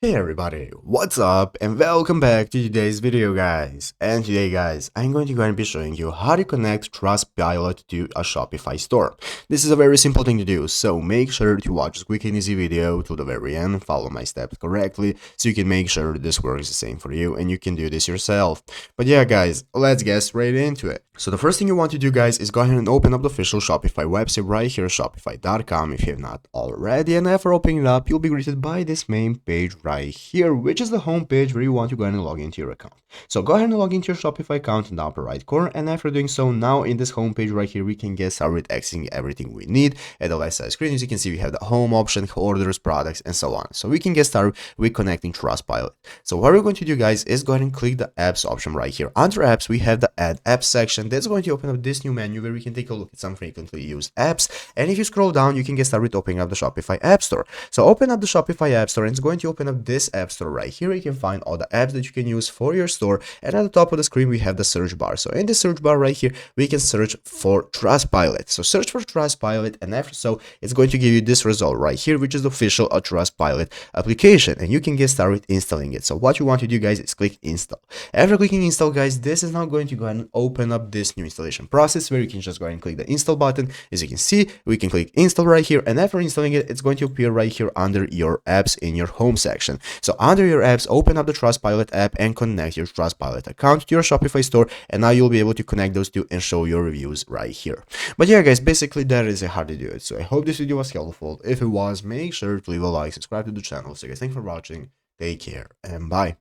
Hey everybody, what's up and welcome back to today's video guys. And today guys, I'm going to be showing you how to connect Trustpilot to a Shopify store. This is a very simple thing to do, so make sure to watch this quick and easy video to the very end, follow my steps correctly, so you can make sure this works the same for you and you can do this yourself. But yeah guys, let's get straight into it. So the first thing you want to do guys is go ahead and open up the official Shopify website right here, shopify.com if you have not already, and after opening it up, you'll be greeted by this main page right here, which is the home page where you want to go ahead and log into your account. So go ahead and log into your Shopify account in the upper right corner, and after doing so, now in this home page right here, we can get started accessing everything we need. At the left side screen, as you can see, we have the home option, orders, products, and so on. So we can get started with connecting Trustpilot. So what we're going to do guys is go ahead and click the apps option right here. Under apps, we have the add apps section. That's going to open up this new menu where we can take a look at some frequently used apps. And if you scroll down, you can get started opening up the Shopify App Store. So open up the Shopify App Store and it's going to open up this App Store right here. You can find all the apps that you can use for your store. And at the top of the screen, we have the search bar. So in the search bar right here, we can search for Trustpilot. So search for Trustpilot, and after so, it's going to give you this result right here, which is the official Trustpilot application. And you can get started installing it. So what you want to do guys is click install. After clicking install guys, this is now going to go ahead and open up this new installation process where you can just go ahead and click the install button. As you can see, we can click install right here, and after installing it, it's going to appear right here under your apps in your home section. So under your apps, open up the Trustpilot app and connect your Trustpilot account to your Shopify store, and now you'll be able to connect those two and show your reviews right here. But yeah guys, basically that is how to do it. So I hope this video was helpful. If it was, make sure to leave a like, subscribe to the channel. So guys, thanks for watching, take care, and bye.